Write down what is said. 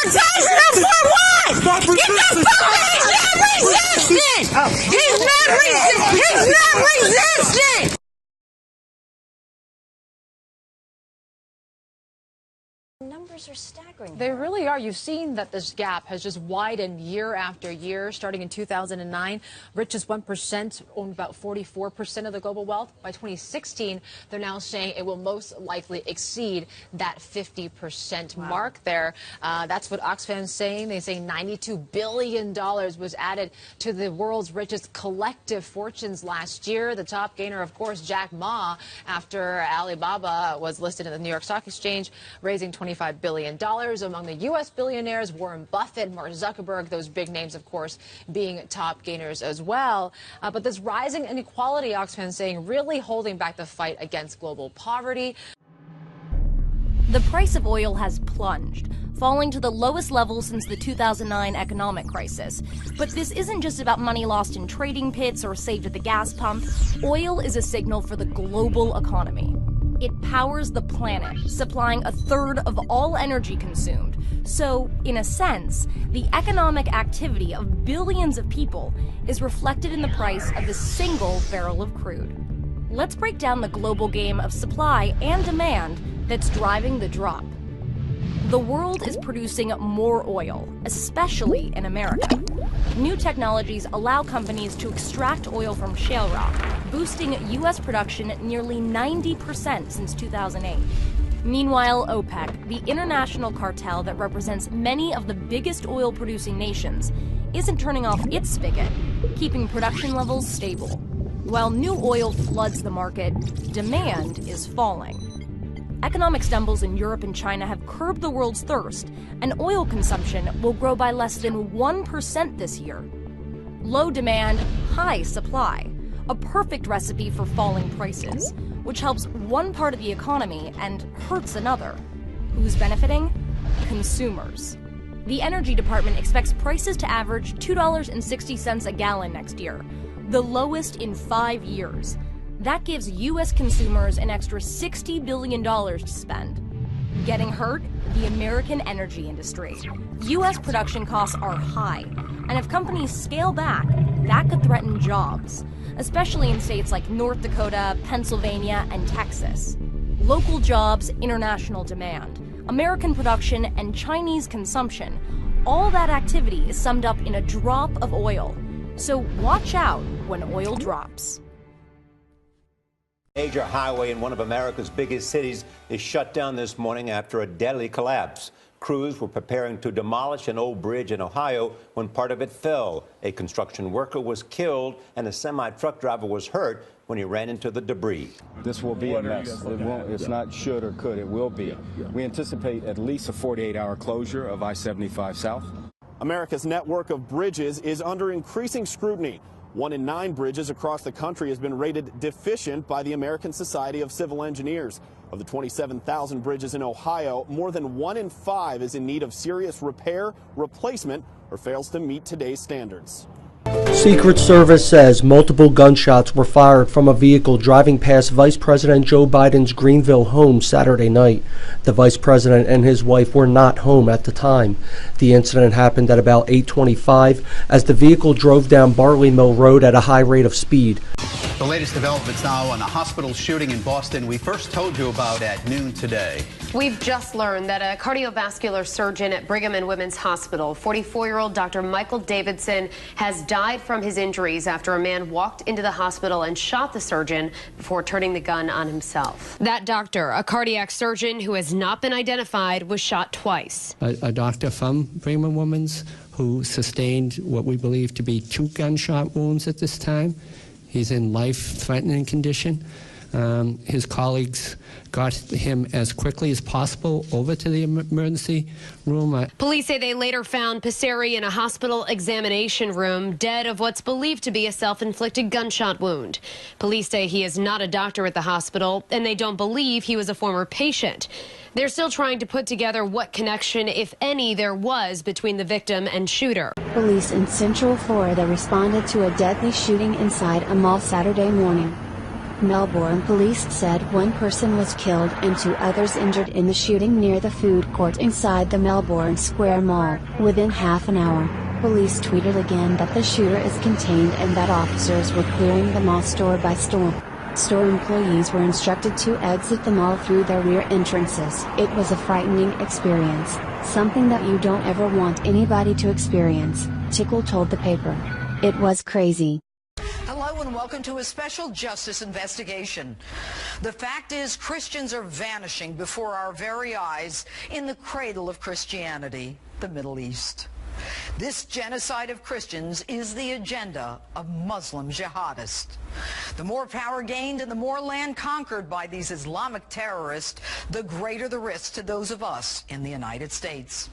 Deportation for what? Stop resisting! He's not resisting! He's not resisting! Numbers are staggering. They really are. You've seen that this gap has just widened year after year. Starting in 2009, richest 1% owned about 44% of the global wealth. By 2016, they're now saying it will most likely exceed that 50% mark there. That's what Oxfam's saying. They say $92 billion was added to the world's richest collective fortunes last year. The top gainer, of course, Jack Ma, after Alibaba was listed in the New York Stock Exchange, raising $25 billion. Among the U.S. billionaires, Warren Buffett, Mark Zuckerberg, those big names, of course, being top gainers as well. But this rising inequality, Oxfam saying, really holding back the fight against global poverty. The price of oil has plunged, falling to the lowest level since the 2009 economic crisis. But this isn't just about money lost in trading pits or saved at the gas pump. Oil is a signal for the global economy. It powers the planet, supplying 1/3 of all energy consumed. So, in a sense, the economic activity of billions of people is reflected in the price of a single barrel of crude. Let's break down the global game of supply and demand that's driving the drop. The world is producing more oil, especially in America. New technologies allow companies to extract oil from shale rock, boosting U.S. production nearly 90% since 2008. Meanwhile, OPEC, the international cartel that represents many of the biggest oil-producing nations, isn't turning off its spigot, keeping production levels stable. While new oil floods the market, demand is falling. Economic stumbles in Europe and China have curbed the world's thirst, and oil consumption will grow by less than 1% this year. Low demand, high supply. A perfect recipe for falling prices, which helps one part of the economy and hurts another. Who's benefiting? Consumers. The Energy Department expects prices to average $2.60 a gallon next year, the lowest in 5 years. That gives U.S. consumers an extra $60 billion to spend. Getting hurt? The American energy industry. U.S. production costs are high, and if companies scale back, that could threaten jobs, especially in states like North Dakota, Pennsylvania, and Texas. Local jobs, international demand, American production, and Chinese consumption. All that activity is summed up in a drop of oil. So watch out when oil drops. Major highway in one of America's biggest cities is shut down this morning after a deadly collapse. Crews were preparing to demolish an old bridge in Ohio when part of it fell. A construction worker was killed and a semi-truck driver was hurt when he ran into the debris. This will be a mess. It's not should or could. It will be. We anticipate at least a 48-hour closure of I-75 South. America's network of bridges is under increasing scrutiny. 1 in 9 bridges across the country has been rated deficient by the American Society of Civil Engineers. Of the 27,000 bridges in Ohio, more than 1 in 5 is in need of serious repair, replacement, or fails to meet today's standards. Secret Service says multiple gunshots were fired from a vehicle driving past Vice President Joe Biden's Greenville home Saturday night. The Vice President and his wife were not home at the time. The incident happened at about 8:25 as the vehicle drove down Barley Mill Road at a high rate of speed. The latest developments now on a hospital shooting in Boston we first told you about at noon today. We've just learned that a cardiovascular surgeon at Brigham and Women's Hospital, 44-year-old Dr. Michael Davidson, has died from his injuries after a man walked into the hospital and shot the surgeon before turning the gun on himself. That doctor, a cardiac surgeon who has not been identified, was shot twice. A doctor from Brigham and Women's who sustained what we believe to be 2 gunshot wounds at this time. He's in life-threatening condition. His colleagues got him as quickly as possible over to the emergency room. Police say they later found Passeri in a hospital examination room, dead of what's believed to be a self-inflicted gunshot wound. Police say he is not a doctor at the hospital, and they don't believe he was a former patient. They're still trying to put together what connection, if any, there was between the victim and shooter. Police in Central Florida responded to a deadly shooting inside a mall Saturday morning. Melbourne police said one person was killed and 2 others injured in the shooting near the food court inside the Melbourne Square Mall. Within half an hour, police tweeted again that the shooter is contained and that officers were clearing the mall store by storm. Store employees were instructed to exit the mall through their rear entrances. It was a frightening experience, something that you don't ever want anybody to experience, Tickle told the paper. It was crazy. Hello and welcome to a special justice investigation. The fact is, Christians are vanishing before our very eyes in the cradle of Christianity, the Middle East. This genocide of Christians is the agenda of Muslim jihadists. The more power gained and the more land conquered by these Islamic terrorists, the greater the risk to those of us in the United States.